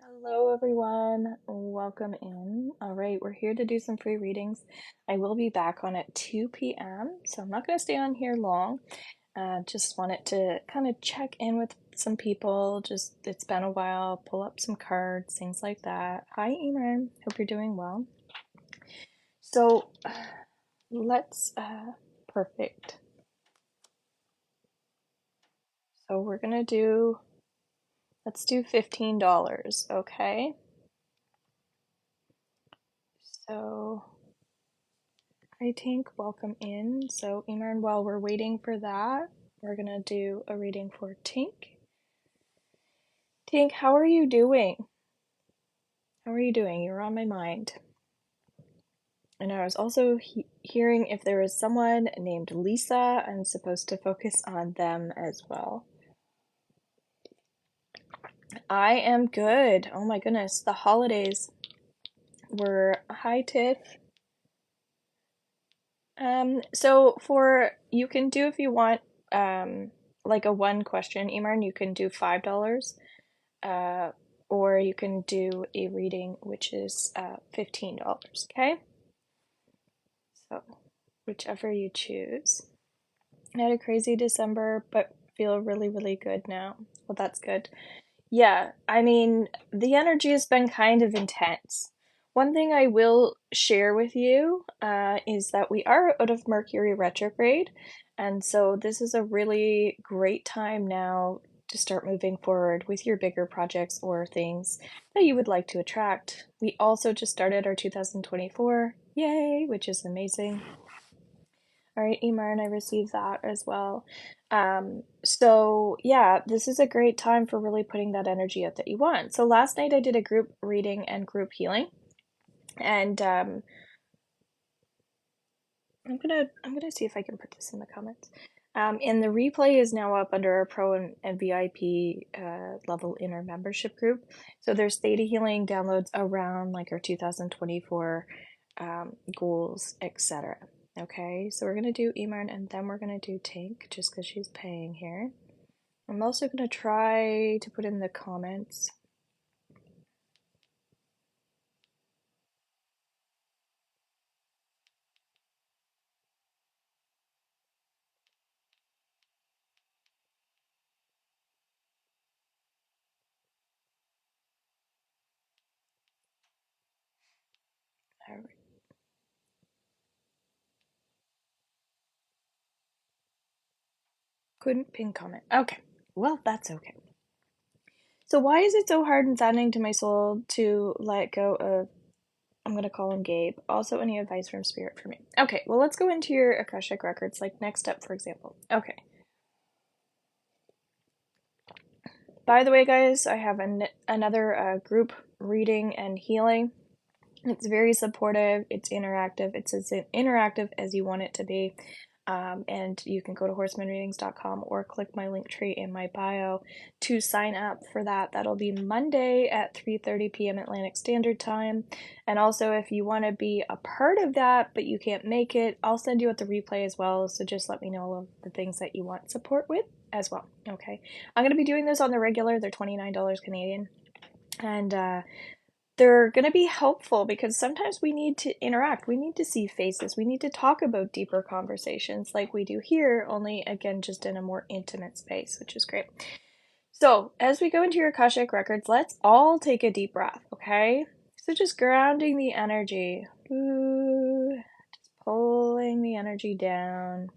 Hello, everyone. Welcome in. All right, we're here to do some free readings. I will be back on at 2 p.m., so I'm not going to stay on here long. Just wanted to kind of check in with some people. It's been a while, pull up some cards, things like that. Hi, Emer. Hope you're doing well. So, perfect. So we're going to let's do $15, okay? So hi Tink, welcome in. So Imran, while we're waiting for that, we're gonna do a reading for Tink. Tink, how are you doing? How are you doing? You're on my mind. And I was also hearing if there is someone named Lisa, I'm supposed to focus on them as well. I am good. Oh my goodness, the holidays were hi Tiff. So you can do if you want like a one question, Imran, you can do $5. Or you can do a reading which is $15, okay? So whichever you choose. I had a crazy December, but feel really, really good now. Well, that's good. Yeah, I mean, the energy has been kind of intense. One thing I will share with you is that we are out of Mercury retrograde, and so this is a really great time now to start moving forward with your bigger projects or things that you would like to attract. We also just started our 2024, yay, which is amazing. All right, Emer, and I received that as well. So yeah, this is a great time for really putting that energy out that you want. So last night I did a group reading and group healing, and I'm gonna see if I can put this in the comments. And the replay is now up under our Pro and VIP level inner membership group. So there's Theta healing downloads around like our 2024 goals, etc. Okay, so we're gonna do Emer and then we're gonna do Tink just because she's paying here. I'm also gonna try to put in the comments. All right. Couldn't pin comment. Okay, well that's okay. So why is it so hard and saddening to my soul to let go of, I'm going to call him Gabe. Also, any advice from Spirit for me? Okay, well, let's go into your Akashic Records, like next step, for example. Okay. By the way, guys, I have another group reading and healing. It's very supportive, it's interactive, it's as interactive as you want it to be. And you can go to horsmanreadings.com or click my link tree in my bio to sign up for that. That'll be Monday at 3:30 p.m. Atlantic Standard Time. And also, if you want to be a part of that but you can't make it, I'll send you out the replay as well. So just let me know of the things that you want support with as well. Okay, I'm going to be doing this on the regular. They're $29 Canadian. And they're going to be helpful because sometimes we need to interact. We need to see faces. We need to talk about deeper conversations like we do here, only again, just in a more intimate space, which is great. So, as we go into your Akashic Records, let's all take a deep breath, okay? So, just grounding the energy. Ooh, just pulling the energy down.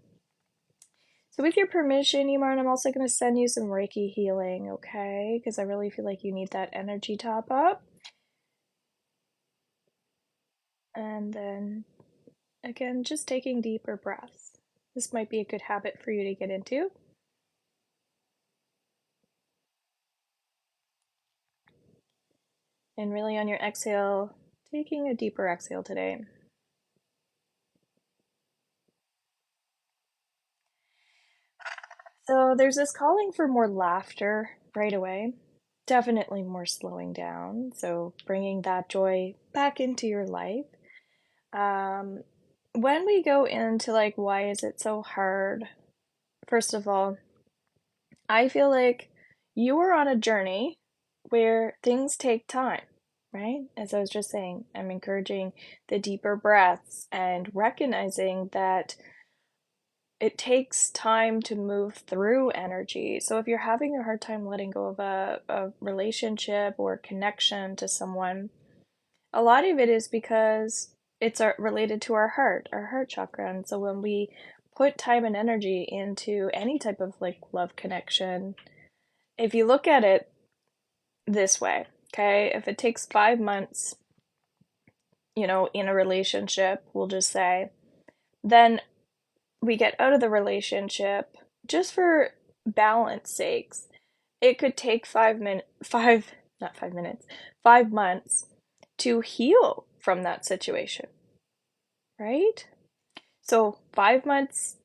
So, with your permission, Iman, I'm also going to send you some Reiki healing, okay? Because I really feel like you need that energy top up. And then again, just taking deeper breaths. This might be a good habit for you to get into. And really on your exhale, taking a deeper exhale today. So there's this calling for more laughter right away. Definitely more slowing down. So bringing that joy back into your life. When we go into like, why is it so hard? First of all, I feel like you are on a journey where things take time, right? As I was just saying, I'm encouraging the deeper breaths and recognizing that it takes time to move through energy. So if you're having a hard time letting go of a relationship or connection to someone, a lot of it is because it's related to our heart chakra. And so when we put time and energy into any type of like love connection, if you look at it this way, okay, if it takes 5 months, in a relationship, we'll just say, then we get out of the relationship just for balance sakes. It could take 5 months to heal from that situation, right? So 5 months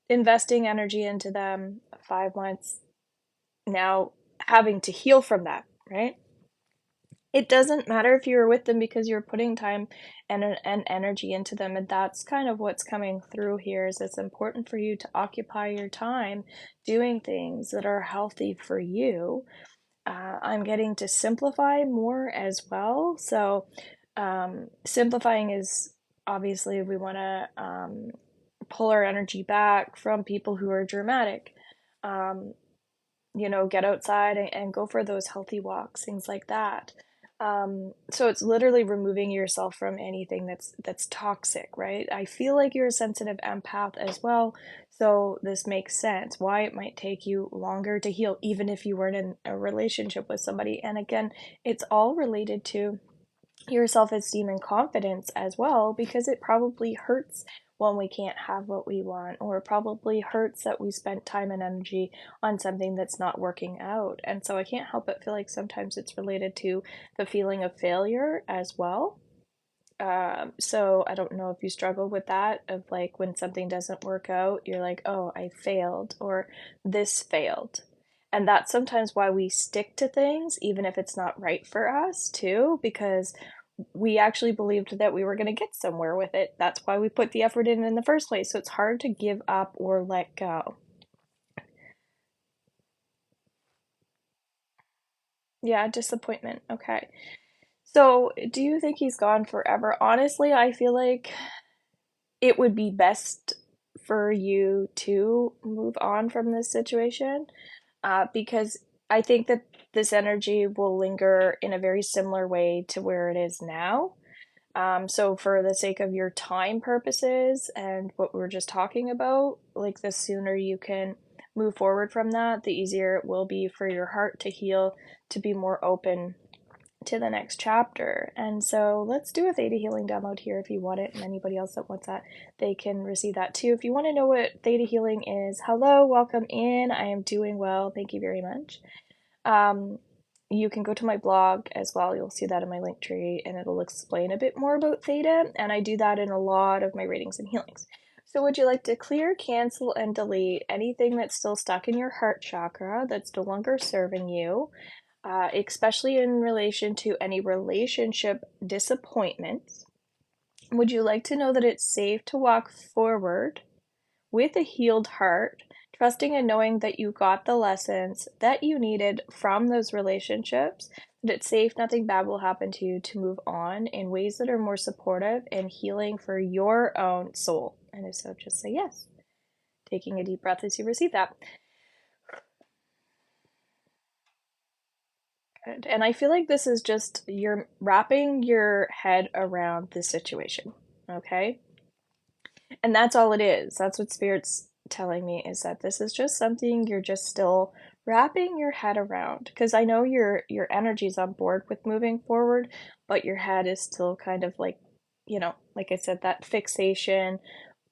investing energy into them, 5 months now having to heal from that, right? It doesn't matter if you were with them because you're putting time and energy into them, and that's kind of what's coming through here. Is it's important for you to occupy your time doing things that are healthy for you. I'm getting to simplify more as well. So simplifying is obviously we want to pull our energy back from people who are dramatic. Um, get outside and go for those healthy walks, things like that. So it's literally removing yourself from anything that's toxic, right? I feel like you're a sensitive empath as well, so this makes sense why it might take you longer to heal, even if you weren't in a relationship with somebody. And again, it's all related to your self esteem and confidence as well, because it probably hurts when we can't have what we want, or it probably hurts that we spent time and energy on something that's not working out. And so I can't help but feel like sometimes it's related to the feeling of failure as well. So I don't know if you struggle with that, of like when something doesn't work out, you're like, oh, I failed, or this failed. And that's sometimes why we stick to things, even if it's not right for us, too, because we actually believed that we were going to get somewhere with it. That's why we put the effort in the first place. So it's hard to give up or let go. Yeah, disappointment. Okay. So, do you think he's gone forever? Honestly, I feel like it would be best for you to move on from this situation, because I think that this energy will linger in a very similar way to where it is now. So for the sake of your time purposes and what we were just talking about, like the sooner you can move forward from that, the easier it will be for your heart to heal, to be more open to the next chapter. And so let's do a Theta Healing download here if you want it, and anybody else that wants that, they can receive that too. If you want to know what Theta Healing is, hello, welcome in. I am doing well. Thank you very much. You can go to my blog as well. You'll see that in my link tree, and it'll explain a bit more about Theta. And I do that in a lot of my readings and healings. So, would you like to clear, cancel, and delete anything that's still stuck in your heart chakra that's no longer serving you, especially in relation to any relationship disappointments? Would you like to know that it's safe to walk forward with a healed heart, trusting and knowing that you got the lessons that you needed from those relationships, that it's safe, nothing bad will happen to you, to move on in ways that are more supportive and healing for your own soul? And if so, just say yes, taking a deep breath as you receive that. Good. And I feel like this is just you're wrapping your head around the situation, okay? And that's all it is. That's what Spirit's telling me, is that this is just something you're just still wrapping your head around, because I know your energy's on board with moving forward, but your head is still kind of like, like I said, that fixation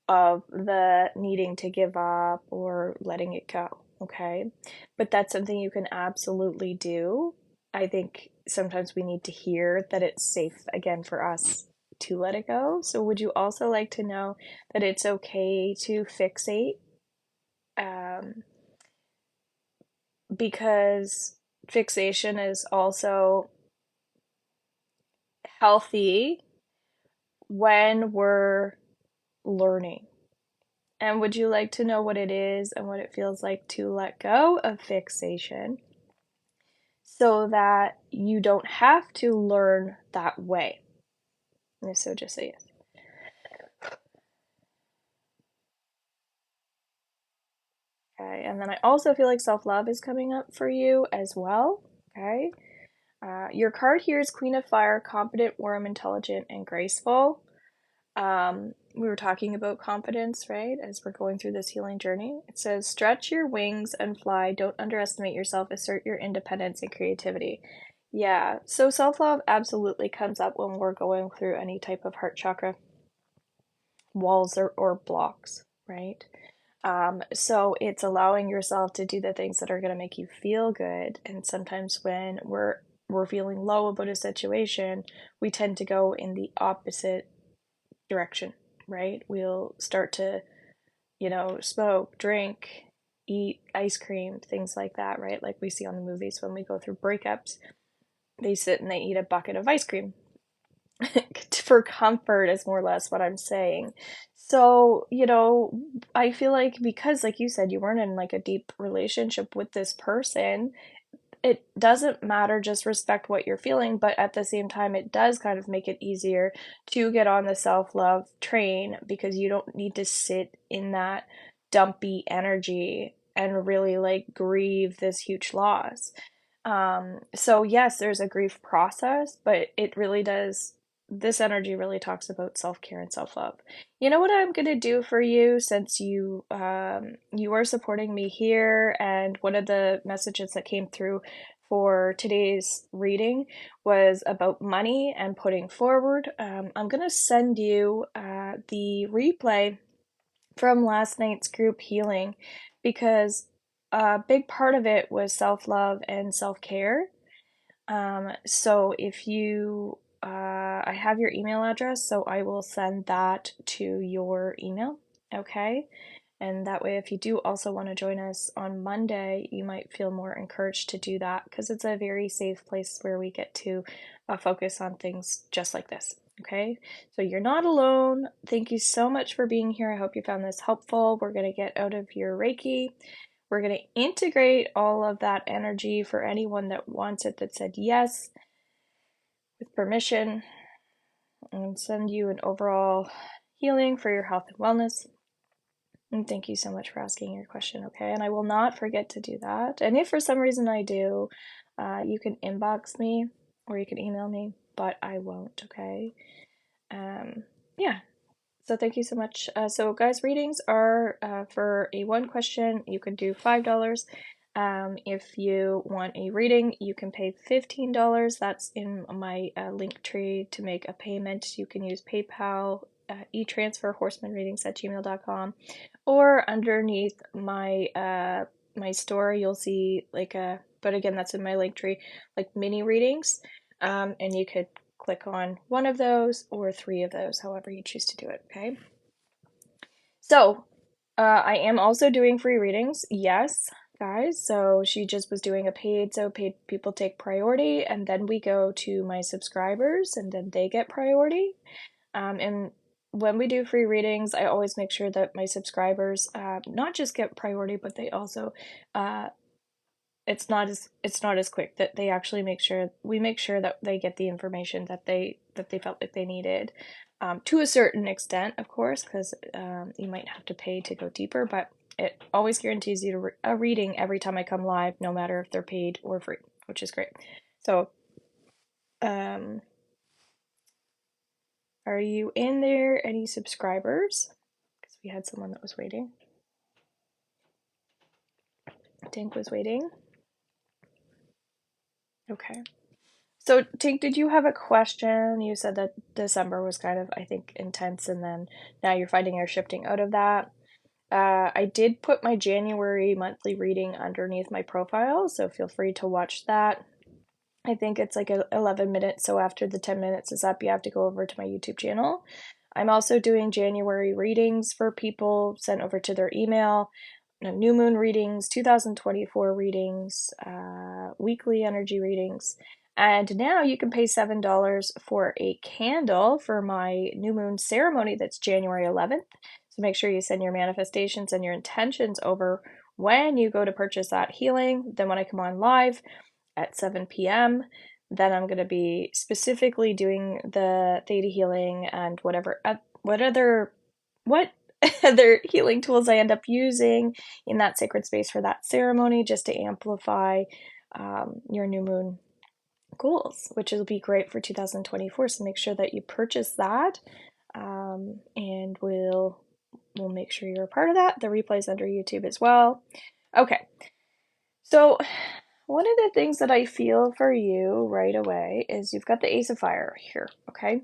of the needing to give up or letting it go, okay? But that's something you can absolutely do. I think sometimes we need to hear that it's safe again for us to let it go. So, would you also like to know that it's okay to fixate? Um, because fixation is also healthy when we're learning. And would you like to know what it is and what it feels like to let go of fixation? so that you don't have to learn that way. And if so, just say yes. Okay, and then I also feel like self-love is coming up for you as well. Okay, your card here is Queen of Fire, competent, warm, intelligent, and graceful. We were talking about confidence, right? As we're going through this healing journey, it says, stretch your wings and fly. Don't underestimate yourself. Assert your independence and creativity. Yeah, so self-love absolutely comes up when we're going through any type of heart chakra walls or blocks, right? So it's allowing yourself to do the things that are going to make you feel good. And sometimes when we're feeling low about a situation, we tend to go in the opposite direction, right? We'll start to, smoke, drink, eat ice cream, things like that, right? Like we see on the movies when we go through breakups, they sit and they eat a bucket of ice cream for comfort, is more or less what I'm saying. So, I feel like because, like you said, you weren't in like a deep relationship with this person, it doesn't matter, just respect what you're feeling, but at the same time it does kind of make it easier to get on the self-love train because you don't need to sit in that dumpy energy and really like grieve this huge loss. So yes, there's a grief process, but it really does, this energy really talks about self-care and self-love. You know what I'm gonna do for you, since you are supporting me here, and one of the messages that came through for today's reading was about money and putting forward. I'm gonna send you the replay from last night's group healing because a big part of it was self-love and self-care. So if you, I have your email address, so I will send that to your email, okay? And that way, if you do also want to join us on Monday, you might feel more encouraged to do that because it's a very safe place where we get to focus on things just like this. Okay, so you're not alone. Thank you so much for being here. I hope you found this helpful. We're going to get out of your Reiki. We're going to integrate all of that energy for anyone that wants it, that said yes, with permission, and send you an overall healing for your health and wellness. And thank you so much for asking your question, okay? And I will not forget to do that. And if for some reason I do, you can inbox me or you can email me, but I won't, okay? Yeah. So thank you so much. So guys, readings are for a one question, you can do $5. If you want a reading, you can pay $15. That's in my link tree to make a payment. You can use PayPal, e-transfer, horsmanreadings@gmail.com, or underneath my my store, you'll see like but again, that's in my link tree, like mini readings, and you could click on one of those or three of those, however you choose to do it, okay? So, I am also doing free readings, yes, guys. So she just was doing a paid, so paid people take priority, and then we go to my subscribers, and then they get priority. And when we do free readings, I always make sure that my subscribers not just get priority, but they also it's not as quick, that they actually make sure that they get the information that they felt like they needed, to a certain extent, of course, because you might have to pay to go deeper, but it always guarantees you a reading every time I come live, no matter if they're paid or free, which is great. So are you in there, any subscribers? Because we had someone that was waiting. Tink was waiting. Okay. So, Tink, did you have a question? You said that December was kind of, I think, intense, and then now you're finding you're shifting out of that. I did put my January monthly reading underneath my profile, so feel free to watch that. I think it's like 11 minutes, so after the 10 minutes is up, you have to go over to my YouTube channel. I'm also doing January readings for people sent over to their email, new moon readings, 2024 readings, weekly energy readings. And now you can pay $7 for a candle for my new moon ceremony that's January 11th. So make sure you send your manifestations and your intentions over when you go to purchase that healing. Then when I come on live, at 7 p.m. Then I'm going to be specifically doing the theta healing and what other healing tools I end up using in that sacred space for that ceremony, just to amplify your new moon goals, which will be great for 2024. So make sure that you purchase that, and we'll make sure you're a part of that. The replay's under YouTube as well. Okay, so one of the things that I feel for you right away is you've got the Ace of Fire here, okay?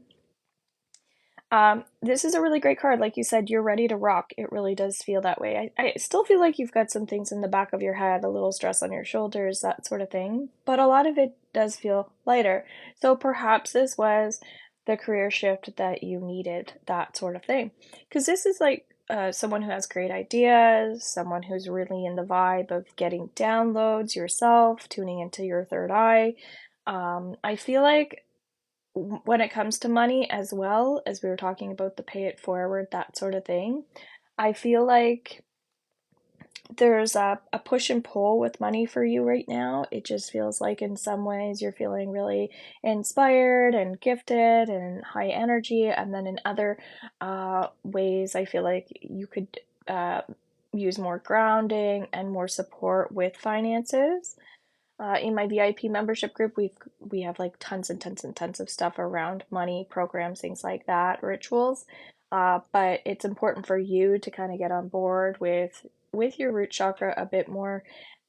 This is a really great card. Like you said, you're ready to rock. It really does feel that way. I still feel like you've got some things in the back of your head, a little stress on your shoulders, that sort of thing. But a lot of it does feel lighter. So perhaps this was the career shift that you needed, that sort of thing. Because this is like someone who has great ideas, someone who's really in the vibe of getting downloads yourself, tuning into your third eye. I feel like when it comes to money, as well as we were talking about the pay it forward, that sort of thing, I feel like there's a push and pull with money for you right now. It just feels like in some ways you're feeling really inspired and gifted and high energy, and then in other ways I feel like you could use more grounding and more support with finances. In my VIP membership group, we have like tons and tons and tons of stuff around money, programs, things like that, rituals. But it's important for you to kind of get on board with your root chakra a bit more,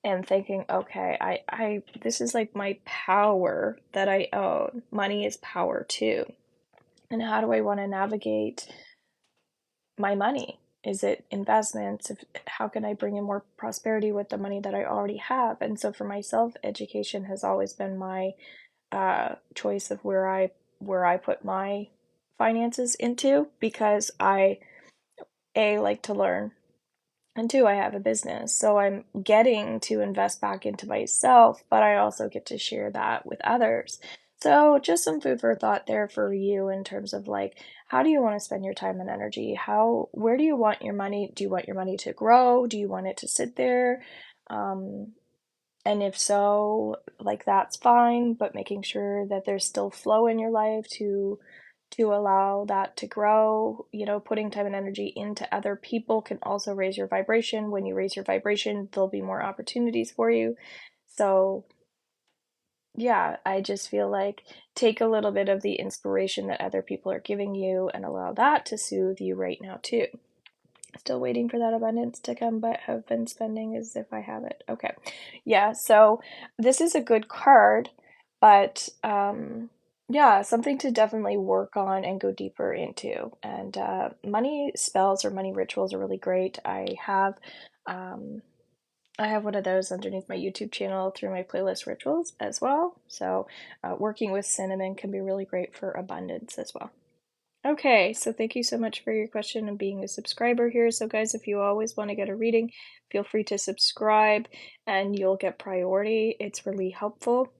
and thinking, okay, I this is like my power that I own. Money is power too. And how do I want to navigate my money? Is it investments? How can I bring in more prosperity with the money that I already have? And so for myself, education has always been my choice of where I put my finances into, because I like to learn, and two, I have a business, so I'm getting to invest back into myself, but I also get to share that with others. So just some food for thought there for you in terms of like, how do you want to spend your time and energy? Where do you want your money? Do you want your money to grow? Do you want it to sit there? And if so, like, that's fine, but making sure that there's still flow in your life to allow that to grow. Putting time and energy into other people can also raise your vibration. When you raise your vibration, there'll be more opportunities for you. So yeah, I just feel like take a little bit of the inspiration that other people are giving you and allow that to soothe you right now too. Still waiting for that abundance to come, but have been spending as if I have it. Okay. Yeah, so this is a good card, but yeah, something to definitely work on and go deeper into. And money spells or money rituals are really great. I have one of those underneath my YouTube channel through my playlist rituals as well. So working with cinnamon can be really great for abundance as well. Okay, so thank you so much for your question and being a subscriber here. So guys, if you always want to get a reading, feel free to subscribe and you'll get priority. It's really helpful.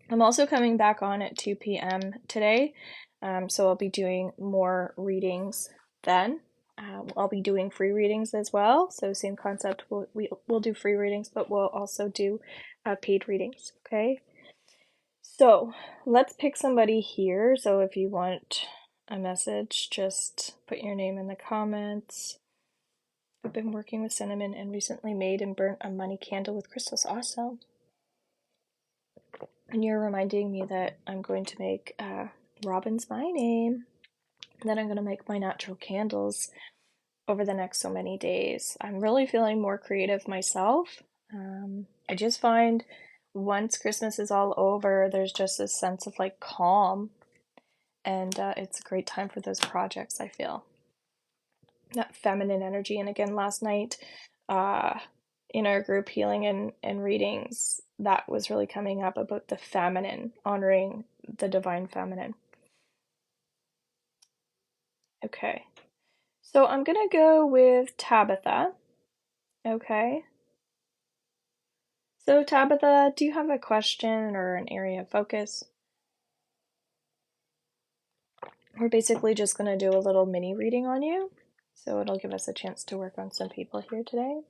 I'm also coming back on at 2 p.m. today, so I'll be doing more readings then. I'll be doing free readings as well, so same concept. We'll do free readings, but we'll also do paid readings, okay? So let's pick somebody here. So if you want a message, just put your name in the comments. I've been working with cinnamon and recently made and burnt a money candle with crystals. Awesome. And you're reminding me that I'm going to make Robin's my name. And then I'm going to make my natural candles over the next so many days. I'm really feeling more creative myself. I just find once Christmas is all over, there's just this sense of like calm, and it's a great time for those projects, I feel. That feminine energy. And again, last night in our group healing and readings, that was really coming up about the feminine, honoring the divine feminine. Okay, so I'm gonna go with Tabitha. Okay. So Tabitha, do you have a question or an area of focus? We're basically just going to do a little mini reading on you, so it'll give us a chance to work on some people here today.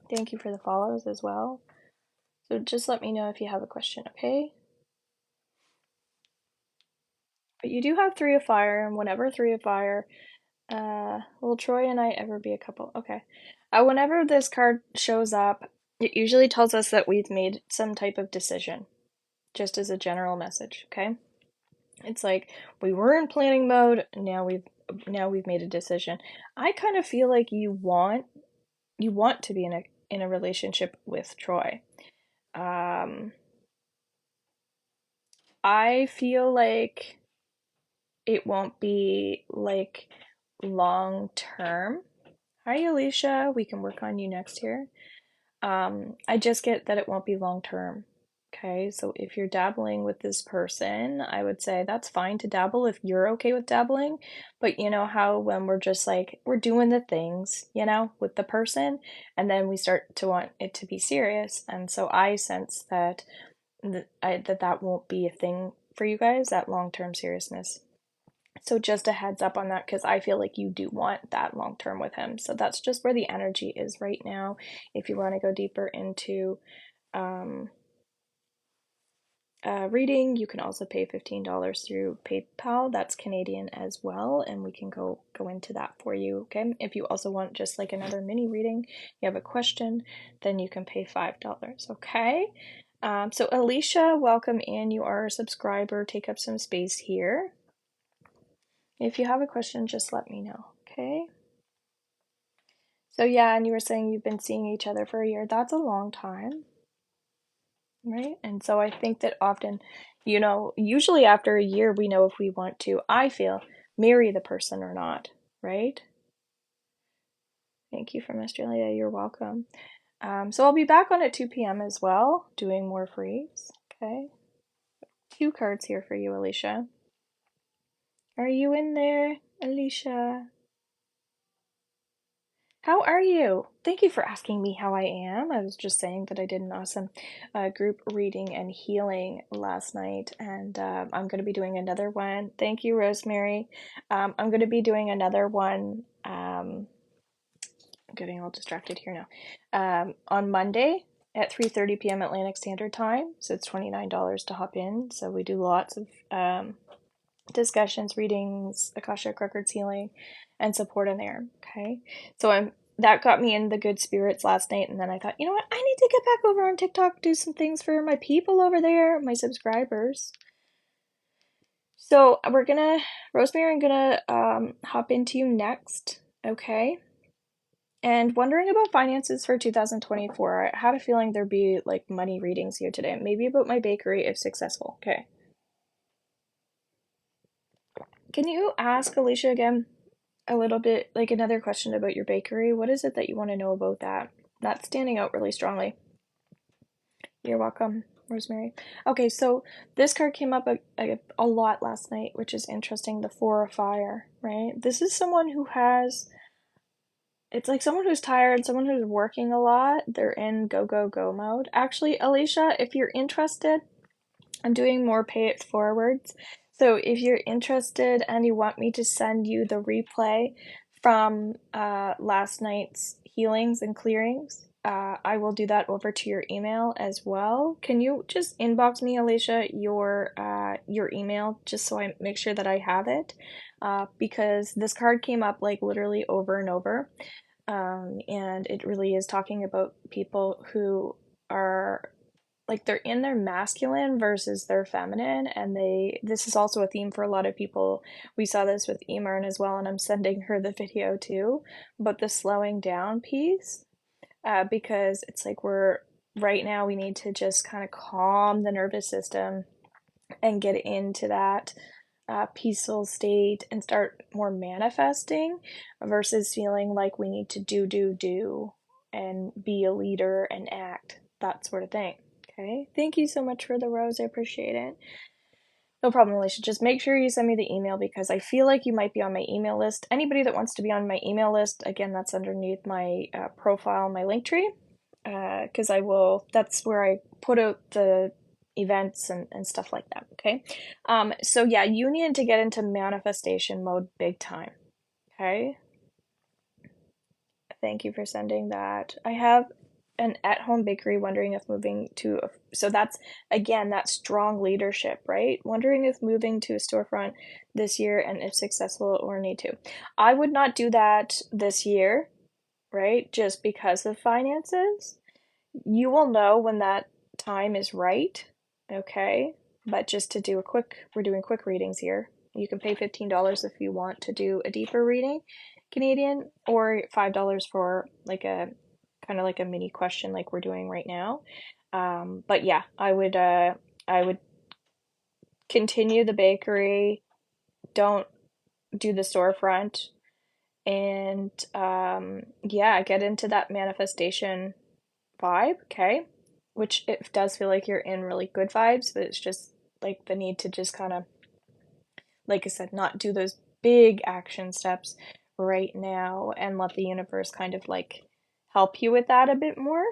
Thank you for the follows as well. So just let me know if you have a question, okay? But you do have 3 of fire, and whenever 3 of fire, will Troy and I ever be a couple? Okay. Whenever this card shows up, it usually tells us that we've made some type of decision, just as a general message, okay? It's like we were in planning mode, now we've made a decision. I kind of feel like you want to be in a relationship with Troy. I feel like it won't be like long term. Hi, Alicia. We can work on you next year. I just get that it won't be long term. Okay, so if you're dabbling with this person, I would say that's fine to dabble if you're okay with dabbling. But you know how when we're just like, we're doing the things, with the person, and then we start to want it to be serious. And so I sense that that won't be a thing for you guys, that long term seriousness. So just a heads up on that, because I feel like you do want that long term with him. So that's just where the energy is right now. If you want to go deeper into reading, you can also pay $15 through PayPal. That's Canadian as well, and we can go into that for you. Okay. If you also want just like another mini reading, you have a question, then you can pay $5. Okay. So Alicia, welcome in. You are a subscriber. Take up some space here. If you have a question, just let me know, okay? So yeah, and you were saying you've been seeing each other for a year. That's a long time, right? And so I think that often, usually after a year, we know if we want to, I feel, marry the person or not, right? Thank you from Australia. You're welcome. So I'll be back on at 2 p.m. as well, doing more frees, okay? 2 cards here for you, Alicia. Are you in there, Alicia? How are you? Thank you for asking me how I am. I was just saying that I did an awesome group reading and healing last night, and I'm going to be doing another one. Thank you, Rosemary. I'm going to be doing another one. I'm getting all distracted here now. On Monday at 3:30 p.m. Atlantic Standard Time. So it's $29 to hop in. So we do lots of discussions, readings, Akashic Records healing, and support in there. Okay, so that got me in the good spirits last night, and then I thought, you know what, I need to get back over on TikTok, do some things for my people over there, my subscribers. So Rosemary, I'm gonna hop into you next, okay? And wondering about finances for 2024. I had a feeling there'd be like money readings here today, maybe about my bakery if successful. Okay. Can you ask Alicia again a little bit, like another question about your bakery? What is it that you want to know about that? That's standing out really strongly. You're welcome, Rosemary. Okay, so this card came up a lot last night, which is interesting. The Four of Fire, right? This is someone who has, it's like someone who's tired, someone who's working a lot. They're in go, go, go mode. Actually, Alicia, if you're interested, I'm doing more pay it forwards. So if you're interested and you want me to send you the replay from last night's healings and clearings, I will do that over to your email as well. Can you just inbox me, Alicia, your email, just so I make sure that I have it? Because this card came up like literally over and over. And it really is talking about people who are like they're in their masculine versus their feminine, and this is also a theme for a lot of people. We saw this with Emarn as well, and I'm sending her the video too, but the slowing down piece, because it's like right now we need to just kind of calm the nervous system and get into that peaceful state and start more manifesting versus feeling like we need to do and be a leader and act, that sort of thing. Okay, thank you so much for the rose. I appreciate it. No problem, Alicia. Just make sure you send me the email because I feel like you might be on my email list. Anybody that wants to be on my email list, again, that's underneath my profile, my link tree, because that's where I put out the events and stuff like that. Okay. So yeah, you need to get into manifestation mode big time. Okay. Thank you for sending that. I have an at-home bakery, wondering if moving to so that's again that strong leadership, right? Wondering if moving to a storefront this year and if successful or need to. I would not do that this year, right? Just because of finances. You will know when that time is right, okay? But just to do we're doing quick readings here. You can pay $15 if you want to do a deeper reading, Canadian, or $5 for like a kind of like a mini question like we're doing right now. But yeah, I would continue the bakery. Don't do the storefront, and yeah, get into that manifestation vibe, okay? Which it does feel like you're in really good vibes, but it's just like the need to just kind of, like I said, not do those big action steps right now and let the universe kind of like help you with that a bit more,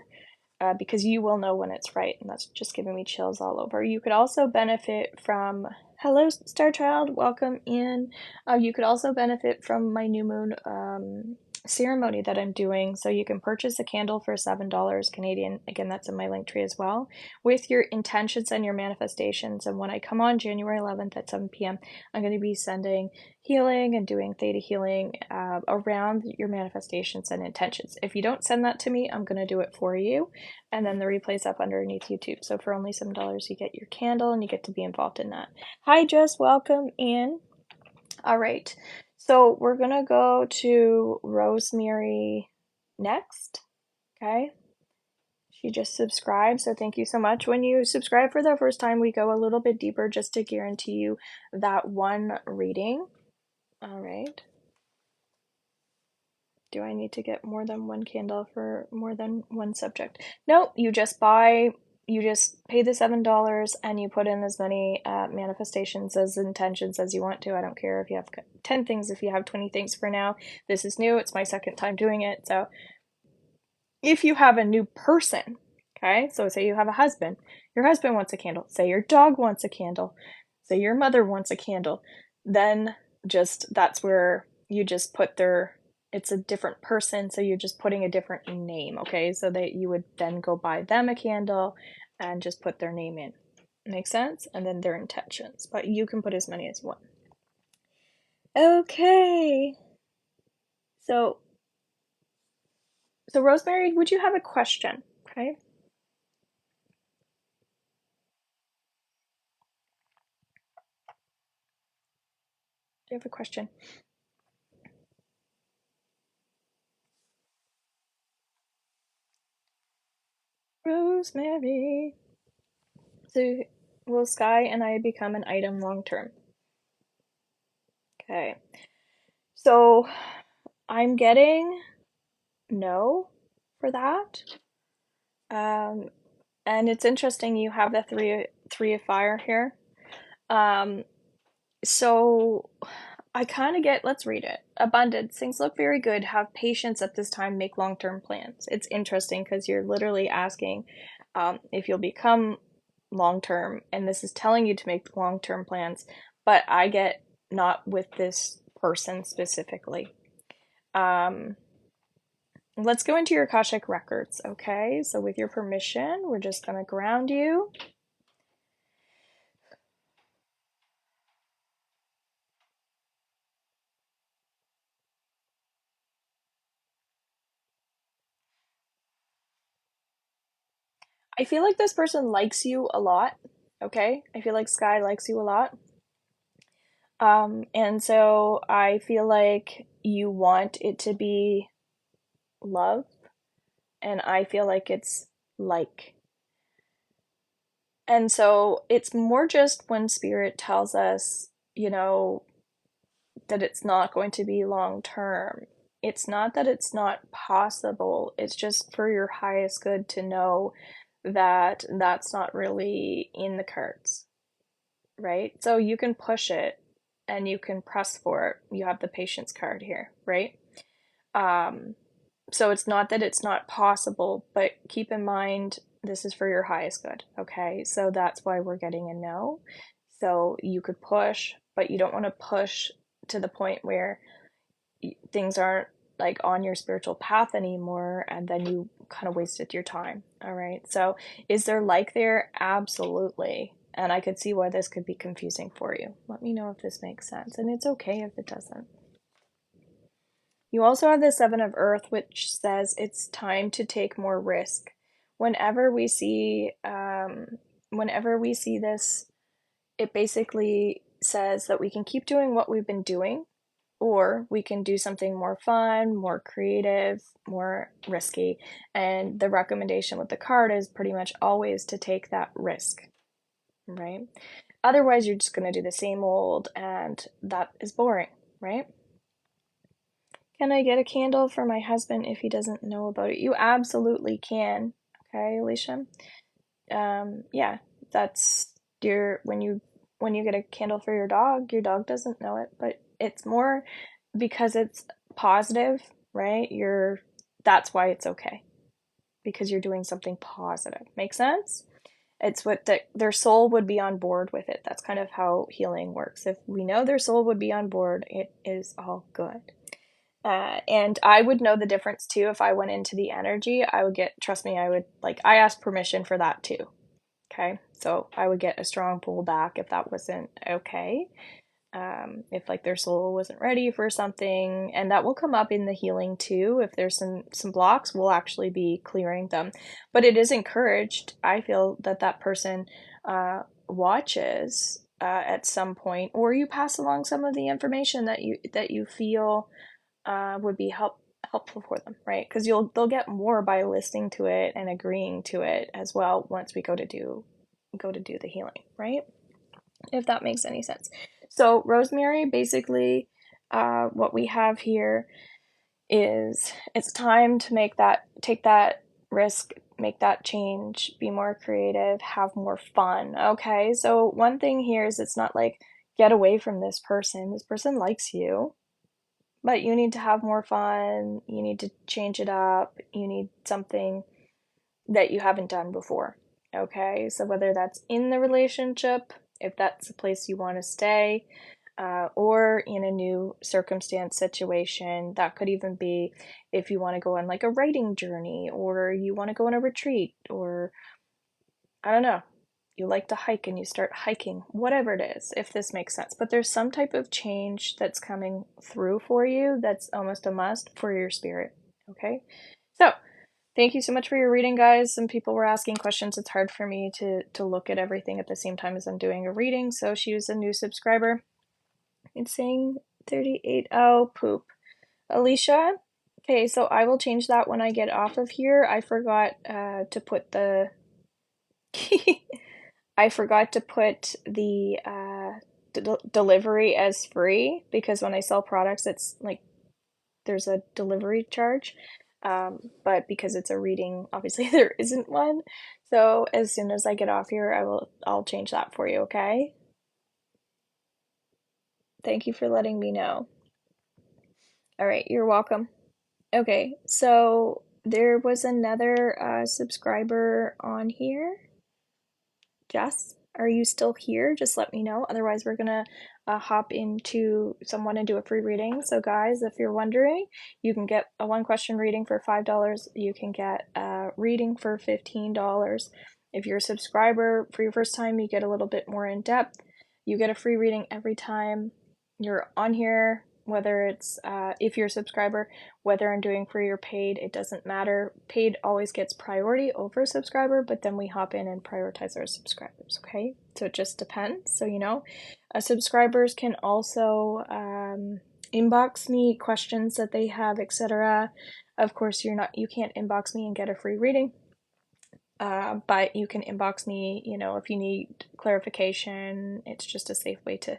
because you will know when it's right, and that's just giving me chills all over. You could also benefit from, hello, Star Child, welcome in. You could also benefit from my new moon ceremony that I'm doing. So you can purchase a candle for $7 Canadian. Again, that's in my link tree as well, with your intentions and your manifestations. And when I come on January 11th at 7 p.m., I'm going to be sending healing and doing theta healing around your manifestations and intentions. If you don't send that to me, I'm going to do it for you. And then the replay's up underneath YouTube. So for only $7, you get your candle and you get to be involved in that. Hi, Jess. Welcome in. All right. So we're going to go to Rosemary next. Okay. She just subscribed, so thank you so much. When you subscribe for the first time, we go a little bit deeper just to guarantee you that one reading. All right. Do I need to get more than one candle for more than one subject? Nope, you just pay the $7 and you put in as many manifestations as intentions as you want to. I don't care if you have 10 things, if you have 20 things for now. This is new, it's my second time doing it. So if you have a new person, okay, so say you have a husband, your husband wants a candle, say your dog wants a candle, say your mother wants a candle, then just that's where you just put it's a different person, so you're just putting a different name, okay? So that you would then go buy them a candle and just put their name in. Make sense? And then their intentions. But you can put as many as one. Okay. So Rosemary, would you have a question? Okay. Do you have a question? Rosemary. So will Sky and I become an item long term? Okay. So I'm getting no for that. And it's interesting you have the three of fire here. So I kind of get, let's read it. Abundance. Things look very good. Have patience at this time. Make long-term plans. It's interesting because you're literally asking if you'll become long-term, and this is telling you to make long-term plans, but I get not with this person specifically. Let's go into your Akashic Records, okay? So with your permission, we're just going to ground you. I feel like this person likes you a lot, okay? I feel like Sky likes you a lot. And so I feel like you want it to be love, and I feel like it's like. And so it's more just when spirit tells us, that it's not going to be long term. It's not that it's not possible, it's just for your highest good to know that that's not really in the cards, right? So you can push it and you can press for it. You have the patience card here, right? So it's not that it's not possible, but keep in mind this is for your highest good, okay? So that's why we're getting a no. So you could push, but you don't want to push to the point where things aren't like on your spiritual path anymore, and then you kind of wasted your time. All right. So is there like there? Absolutely. And I could see why this could be confusing for you. Let me know if this makes sense. And it's okay if it doesn't. You also have the Seven of Earth, which says it's time to take more risk. Whenever we see, this, it basically says that we can keep doing what we've been doing, or we can do something more fun, more creative, more risky. And the recommendation with the card is pretty much always to take that risk, right? Otherwise, you're just going to do the same old, and that is boring, right? Can I get a candle for my husband if he doesn't know about it? You absolutely can. Okay, Alicia. Yeah, that's when you get a candle for your dog doesn't know it, but it's more because it's positive, right? That's why it's okay. Because you're doing something positive. Make sense? It's what their soul would be on board with it. That's kind of how healing works. If we know their soul would be on board, it is all good. And I would know the difference too if I went into the energy. Trust me, I asked permission for that too. Okay, so I would get a strong pull back if that wasn't okay. If like their soul wasn't ready for something, and that will come up in the healing too. If there's some blocks, we'll actually be clearing them. But it is encouraged. I feel that person watches at some point, or you pass along some of the information that you feel would be helpful for them, right? Because they'll get more by listening to it and agreeing to it as well once we go to do the healing, right? If that makes any sense. So Rosemary, basically, what we have here is it's time to take that risk, make that change, be more creative, have more fun. Okay, so one thing here is it's not like get away from this person. This person likes you, but you need to have more fun. You need to change it up. You need something that you haven't done before. Okay, so whether that's in the relationship, if that's the place you want to stay, or in a new circumstance situation. That could even be if you want to go on like a writing journey, or you want to go on a retreat, or I don't know, you like to hike and you start hiking, whatever it is, if this makes sense. But there's some type of change that's coming through for you that's almost a must for your spirit. Okay, so thank you so much for your reading, guys. Some people were asking questions. It's hard for me to look at everything at the same time as I'm doing a reading. So she was a new subscriber. It's saying 38. Oh, poop. Alicia? Okay, so I will change that when I get off of here. I forgot to put the... I forgot to put the delivery as free, because when I sell products, it's like there's a delivery charge. But because it's a reading, obviously there isn't one. So as soon as I get off here, I'll change that for you, okay? Thank you for letting me know. All right, you're welcome. Okay, so there was another subscriber on here. Jess, are you still here? Just let me know. Otherwise, we're gonna hop into someone and do a free reading. So guys, if you're wondering, you can get a one question reading for $5. You can get a reading for $15. If you're a subscriber for your first time, you get a little bit more in depth. You get a free reading every time you're on here, whether it's if you're a subscriber, whether I'm doing free or paid, it doesn't matter. Paid always gets priority over subscriber, but then we hop in and prioritize our subscribers, okay? So it just depends. So, subscribers can also inbox me questions that they have, etc. Of course, you can't inbox me and get a free reading. But you can inbox me, if you need clarification. It's just a safe way to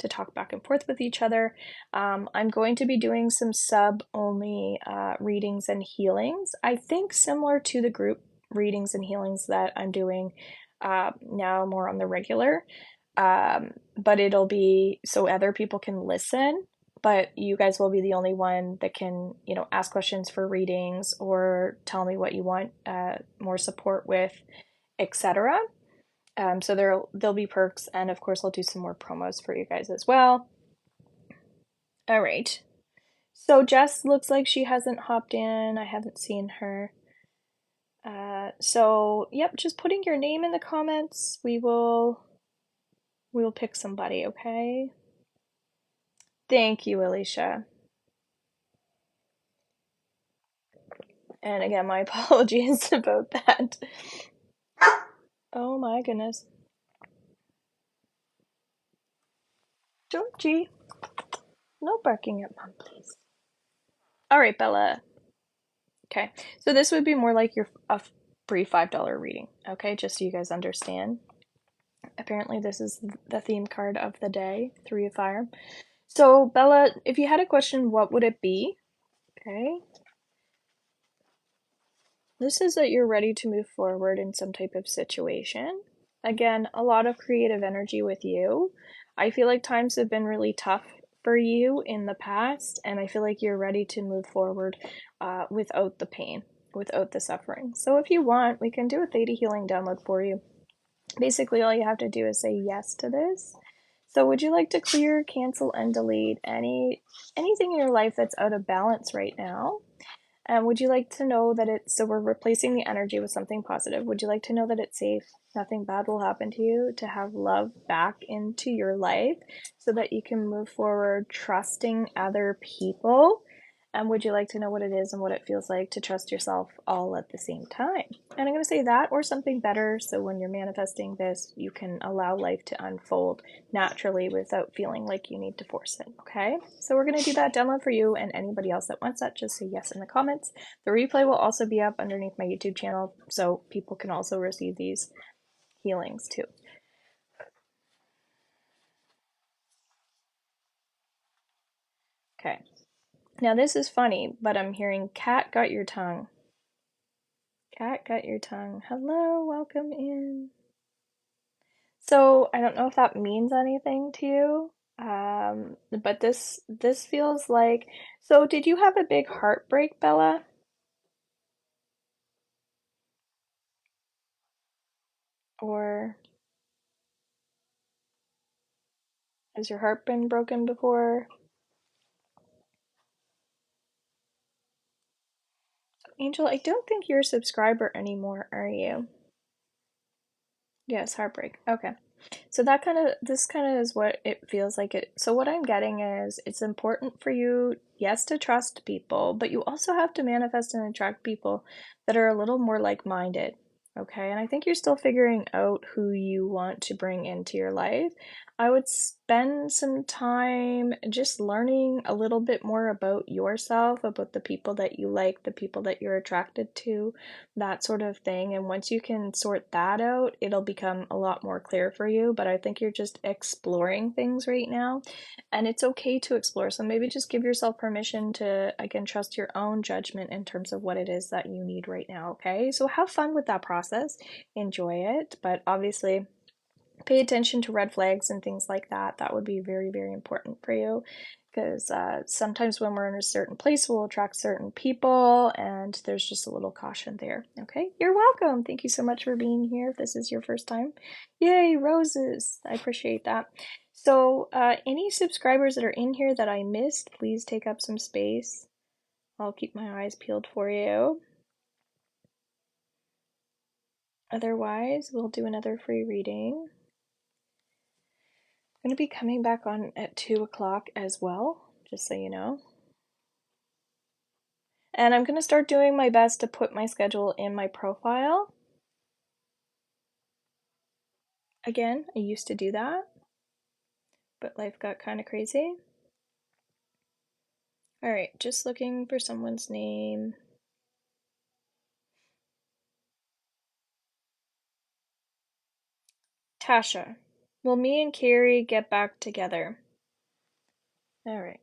talk back and forth with each other. I'm going to be doing some sub-only readings and healings. I think similar to the group readings and healings that I'm doing now, more on the regular. But it'll be so other people can listen, but you guys will be the only one that can, ask questions for readings or tell me what you want more support with, etc. So there'll be perks, and of course I'll do some more promos for you guys as well. All right. So Jess looks like she hasn't hopped in. I haven't seen her. So yep, just putting your name in the comments. We'll pick somebody, okay? Thank you, Alicia. And again, my apologies about that. Oh my goodness. Georgie, no barking at mom, please. All right, Bella. Okay, so this would be more like a free $5 reading, okay? Just so you guys understand. Apparently, this is the theme card of the day, Three of Fire. So, Bella, if you had a question, what would it be? Okay. This is that you're ready to move forward in some type of situation. Again, a lot of creative energy with you. I feel like times have been really tough for you in the past, and I feel like you're ready to move forward without the pain, without the suffering. So, if you want, we can do a Theta healing download for you. Basically, all you have to do is say yes to this. So, would you like to clear, cancel, and delete anything in your life that's out of balance right now? And would you like to know that it's so we're replacing the energy with something positive? Would you like to know that it's safe? Nothing bad will happen to you, to have love back into your life so that you can move forward trusting other people? And would you like to know what it is and what it feels like to trust yourself all at the same time? And I'm going to say that or something better so when you're manifesting this, you can allow life to unfold naturally without feeling like you need to force it, okay? So we're going to do that download for you and anybody else that wants that, just say yes in the comments. The replay will also be up underneath my YouTube channel so people can also receive these healings too. Okay. Now this is funny, but I'm hearing cat got your tongue. Cat got your tongue. Hello, welcome in. So I don't know if that means anything to you, but this feels like. So did you have a big heartbreak, Bella? Or has your heart been broken before? Angel, I don't think you're a subscriber anymore, are you? Yes, heartbreak. Okay. So this kind of is what it feels like it. So what I'm getting is it's important for you, yes, to trust people, but you also have to manifest and attract people that are a little more like-minded. Okay? And I think you're still figuring out who you want to bring into your life. I would spend some time just learning a little bit more about yourself, about the people that you like, the people that you're attracted to, that sort of thing. And once you can sort that out, it'll become a lot more clear for you. But I think you're just exploring things right now, and it's okay to explore. So maybe just give yourself permission to, again, trust your own judgment in terms of what it is that you need right now. Okay, so have fun with that process, enjoy it, but obviously pay attention to red flags and things like that. That would be very, very important for you because sometimes when we're in a certain place, we'll attract certain people, and there's just a little caution there. Okay, you're welcome. Thank you so much for being here. If this is your first time, yay, roses! I appreciate that. So, any subscribers that are in here that I missed, please take up some space. I'll keep my eyes peeled for you. Otherwise, we'll do another free reading. I'm going to be coming back on at 2 o'clock as well, just so you know. And I'm going to start doing my best to put my schedule in my profile. Again, I used to do that, but life got kind of crazy. All right, just looking for someone's name. Tasha. Will me and Carrie get back together? All right.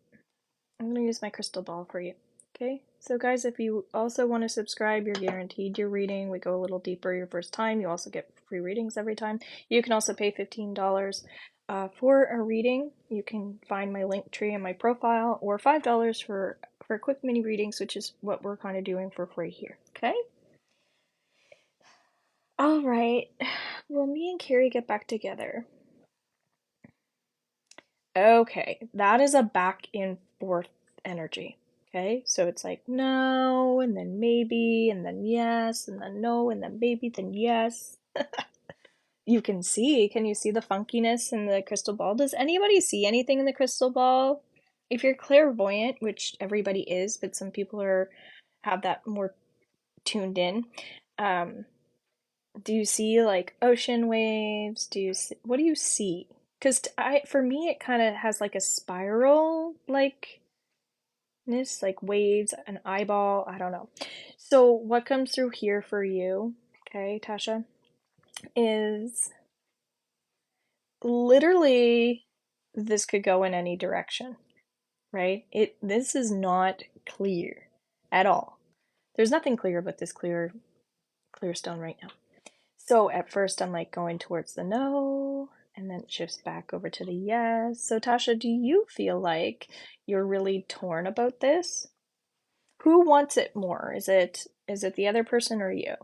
I'm going to use my crystal ball for you. Okay, so guys, if you also want to subscribe, you're guaranteed your reading. We go a little deeper your first time. You also get free readings every time. You can also pay $15 for a reading. You can find my link tree in my profile, or $5 for quick mini readings, which is what we're kind of doing for free here. Okay. All right. Will me and Carrie get back together? Okay, that is a back and forth energy. Okay, so it's like no, and then maybe, and then yes, and then no, and then maybe, then yes. You can see, can you see the funkiness in the crystal ball? Does anybody see anything in the crystal ball? If you're clairvoyant, which everybody is, but some people have that more tuned in, um, do you see like ocean waves? Do you see, what do you see? Because for me, it kind of has like a spiral like waves, an eyeball. I don't know. So what comes through here for you, okay, Tasha, is literally this could go in any direction, right? This is not clear at all. There's nothing clear about this clear stone right now. So at first I'm like going towards the no, and then it shifts back over to the yes. So Tasha, do you feel like you're really torn about this? Who wants it more? Is it the other person or you?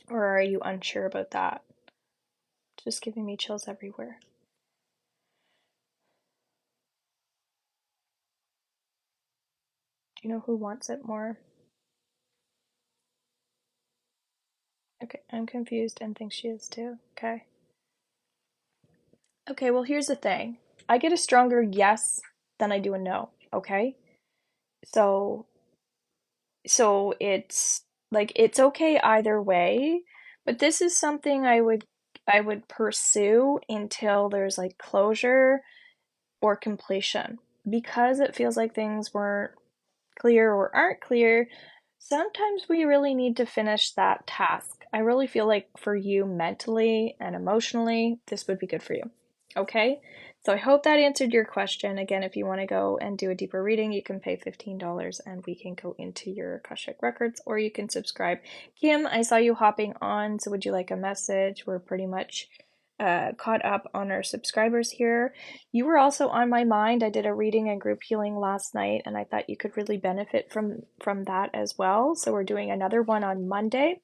Or are you unsure about that? Just giving me chills everywhere. Do you know who wants it more? Okay, I'm confused and think she is too. Okay. Okay, well, here's the thing. I get a stronger yes than I do a no, okay? So it's like it's okay either way, but this is something I would pursue until there's like closure or completion. Because it feels like things weren't clear or aren't clear, sometimes we really need to finish that task. I really feel like for you mentally and emotionally, this would be good for you. Okay? So I hope that answered your question. Again, if you want to go and do a deeper reading, you can pay $15 and we can go into your Akashic Records, or you can subscribe. Kim, I saw you hopping on, so would you like a message? We're pretty much caught up on our subscribers here. You were also on my mind. I did a reading and group healing last night, and I thought you could really benefit from that as well. So we're doing another one on Monday,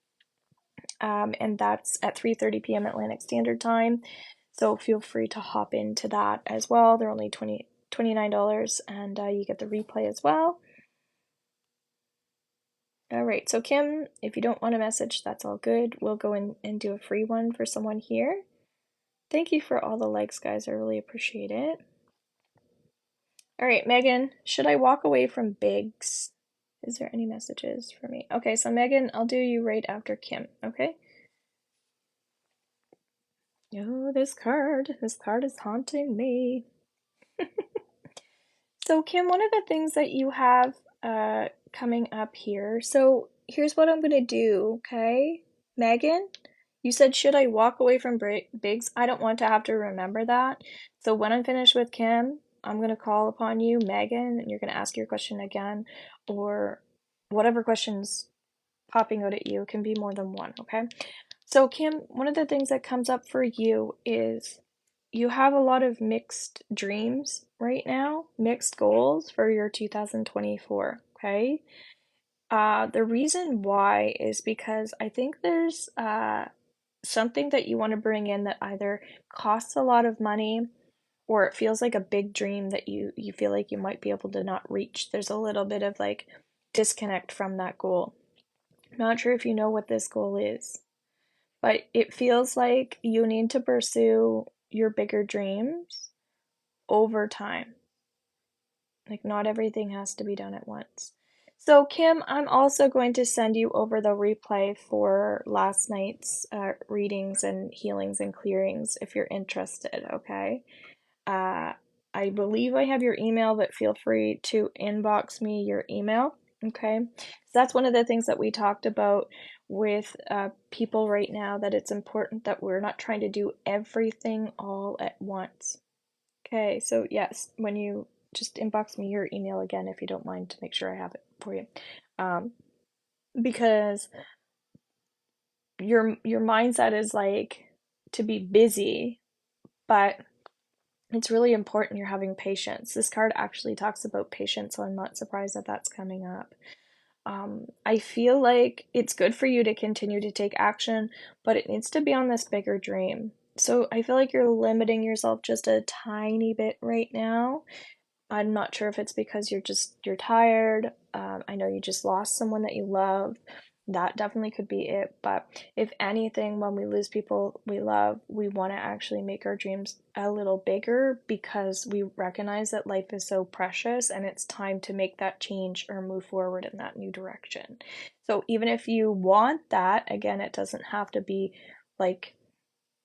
and that's at 3:30 p.m. Atlantic Standard Time. So feel free to hop into that as well. They're only $29, and you get the replay as well. All right, so Kim, if you don't want a message, that's all good. We'll go in and do a free one for someone here. Thank you for all the likes, guys. I really appreciate it. All right, Megan, should I walk away from Biggs? Is there any messages for me? Okay, so Megan, I'll do you right after Kim, okay? Oh, this card is haunting me. So Kim, one of the things that you have coming up here, so here's what I'm gonna do, okay? Megan, you said, should I walk away from Biggs? I don't want to have to remember that. So when I'm finished with Kim, I'm going to call upon you, Megan, and you're going to ask your question again, or whatever question's popping out at you. It can be more than one, okay? So Kim, one of the things that comes up for you is you have a lot of mixed dreams right now, mixed goals for your 2024, okay? The reason why is because I think there's something that you want to bring in that either costs a lot of money or it feels like a big dream that you feel like you might be able to not reach. There's a little bit of like disconnect from that goal. I'm not sure if you know what this goal is, but it feels like you need to pursue your bigger dreams over time. Like, not everything has to be done at once. So, Kim, I'm also going to send you over the replay for last night's readings and healings and clearings if you're interested, okay? I believe I have your email, but feel free to inbox me your email, okay? So that's one of the things that we talked about with people right now, that it's important that we're not trying to do everything all at once. Okay, so yes, when you just inbox me your email again, if you don't mind, to make sure I have it for you. Because your mindset is like to be busy, but it's really important you're having patience. This card actually talks about patience, so I'm not surprised that that's coming up. I feel like it's good for you to continue to take action, but it needs to be on this bigger dream. So I feel like you're limiting yourself just a tiny bit right now. I'm not sure if it's because you're tired. I know you just lost someone that you love. That definitely could be it. But if anything, when we lose people we love, we want to actually make our dreams a little bigger because we recognize that life is so precious and it's time to make that change or move forward in that new direction. So even if you want that, again, it doesn't have to be like,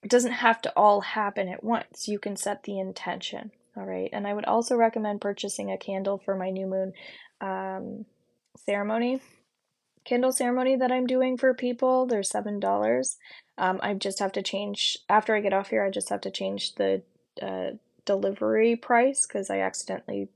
it doesn't have to all happen at once. You can set the intention. All right. And I would also recommend purchasing a candle for my new moon ceremony. Candle ceremony that I'm doing for people. They're $7. I just have to change, after I get off here, I just have to change the delivery price because I accidentally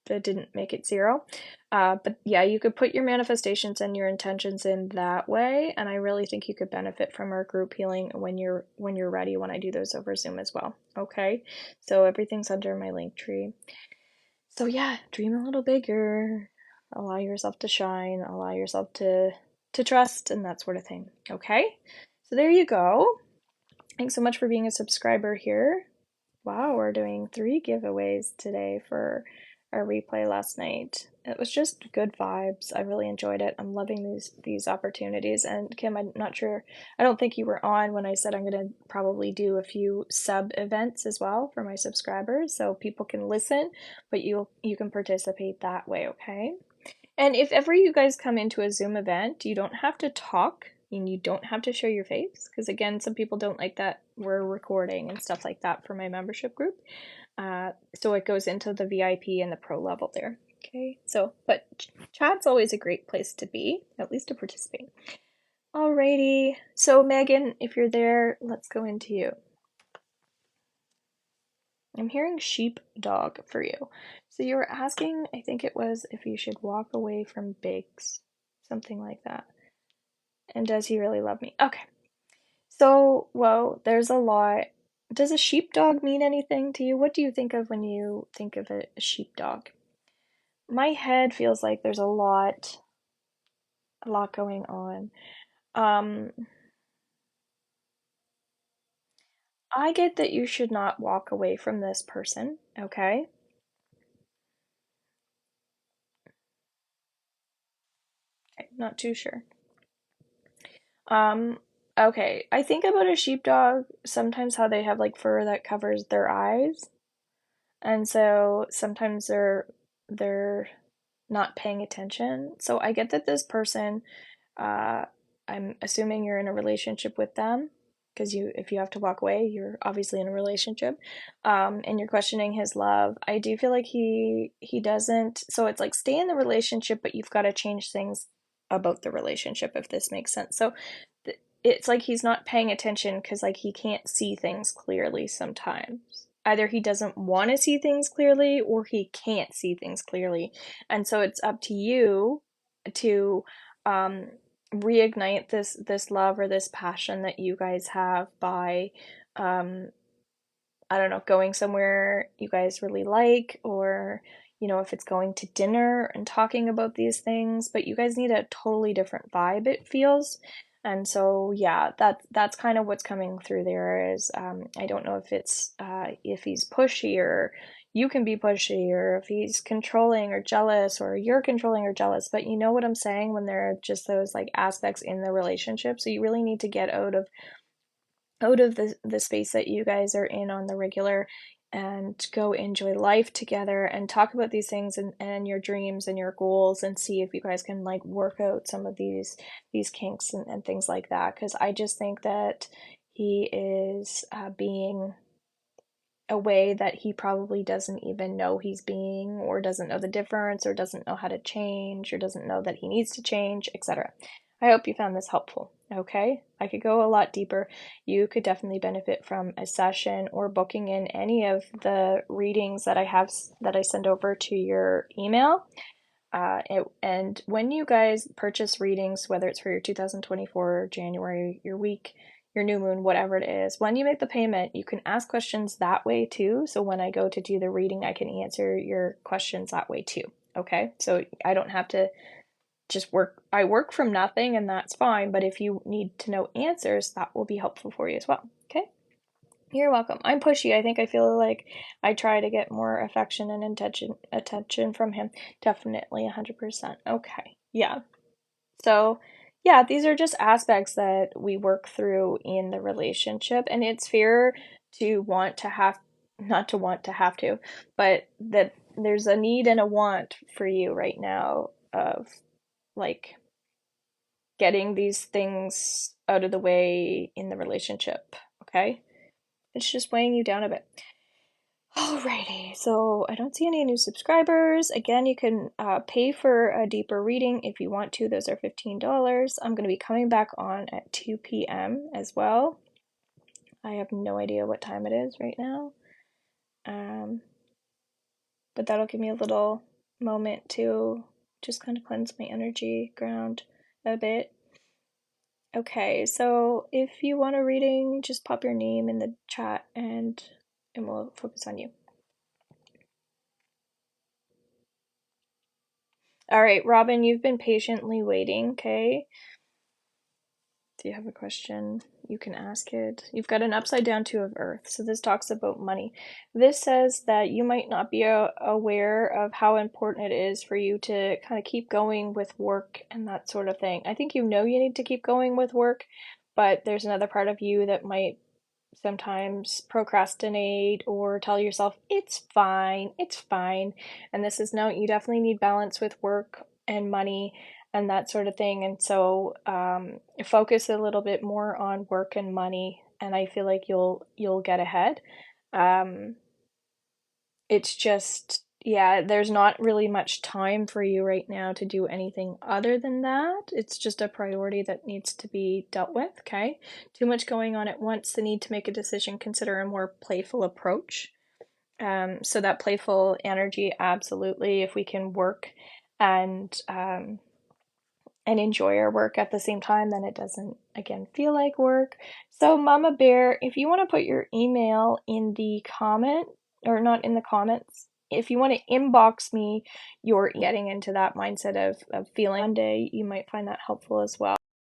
didn't make it 0. But yeah, you could put your manifestations and your intentions in that way, and I really think you could benefit from our group healing when you're ready, when I do those over Zoom as well. Okay, so everything's under my link tree. So yeah, dream a little bigger, allow yourself to shine, allow yourself to trust, and that sort of thing. Okay, so there you go. Thanks so much for being a subscriber here. Wow, we're doing 3 giveaways today for our replay last night. It was just good vibes. I really enjoyed it. I'm loving these opportunities. And Kim, I'm not sure, I don't think you were on when I said I'm going to probably do a few sub events as well for my subscribers so people can listen, but you can participate that way, okay? And if ever you guys come into a Zoom event, you don't have to talk and you don't have to show your face because again, some people don't like that we're recording and stuff like that for my membership group. So it goes into the VIP and the pro level there. Okay, so but chat's always a great place to be, at least to participate. Alrighty, so Megan, if you're there, let's go into you. I'm hearing sheepdog for you. So you were asking, I think it was, if you should walk away from Biggs, something like that. And does he really love me? Okay. So, well, there's a lot. Does a sheepdog mean anything to you? What do you think of when you think of a sheepdog? My head feels like there's a lot going on. Um, I get that you should not walk away from this person, okay? Okay, not too sure. Um, okay, I think about a sheepdog, sometimes how they have like fur that covers their eyes. And so sometimes they're not paying attention. So I get that this person, uh, I'm assuming you're in a relationship with them because if you have to walk away, you're obviously in a relationship, and you're questioning his love. I do feel like he doesn't. So it's like stay in the relationship, but you've got to change things about the relationship if this makes sense. So it's like he's not paying attention because like he can't see things clearly sometimes. Either he doesn't want to see things clearly or he can't see things clearly. And so it's up to you to reignite this love or this passion that you guys have by I don't know, going somewhere you guys really like, or if it's going to dinner and talking about these things, but you guys need a totally different vibe, it feels. And so yeah, that's kind of what's coming through there is I don't know if it's if he's pushy or you can be pushy, or if he's controlling or jealous or you're controlling or jealous, but you know what I'm saying, when there are just those like aspects in the relationship. So you really need to get out of the space that you guys are in on the regular and go enjoy life together and talk about these things and your dreams and your goals, and see if you guys can like work out some of these kinks and things like that, because I just think that he is being a way that he probably doesn't even know he's being, or doesn't know the difference, or doesn't know how to change, or doesn't know that he needs to change, etc. I hope you found this helpful. Okay, I could go a lot deeper. You could definitely benefit from a session or booking in any of the readings that I send over to your email. And when you guys purchase readings, whether it's for your 2024 January, your week, your new moon, whatever it is, when you make the payment, you can ask questions that way too. So when I go to do the reading, I can answer your questions that way too. Okay, so I don't have to just I work from nothing, and that's fine. But if you need to know answers, that will be helpful for you as well. Okay. You're welcome. I'm pushy. I think I feel like I try to get more affection and attention from him. Definitely 100%. Okay. Yeah. So, yeah, these are just aspects that we work through in the relationship, and it's fair to want to have, not to want to have to, but that there's a need and a want for you right now of like getting these things out of the way in the relationship, okay? It's just weighing you down a bit. Alrighty, so I don't see any new subscribers. Again, you can pay for a deeper reading if you want to. Those are $15. I'm going to be coming back on at 2 p.m. as well. I have no idea what time it is right now. But that'll give me a little moment to just kind of cleanse my energy, ground a bit. Okay, so if you want a reading, just pop your name in the chat and we'll focus on you. All right, Robin, you've been patiently waiting, okay? Do you have a question? You can ask it. You've got an upside down two of earth, so this talks about money. This says that you might not be aware of how important it is for you to kind of keep going with work and that sort of thing. I think you know you need to keep going with work, but there's another part of you that might sometimes procrastinate or tell yourself it's fine, it's fine. And this is no, you definitely need balance with work and money and that sort of thing. And so focus a little bit more on work and money, and I feel like you'll get ahead. It's just, yeah, there's not really much time for you right now to do anything other than that. It's just a priority that needs to be dealt with, okay? Too much going on at once, the need to make a decision, consider a more playful approach. So that playful energy, absolutely, if we can work and enjoy our work at the same time, then it doesn't, again, feel like work. So Mama Bear, if you want to put your email in the comment, or not in the comments, if you want to inbox me, you're getting into that mindset of feeling one day, you might find that helpful as well.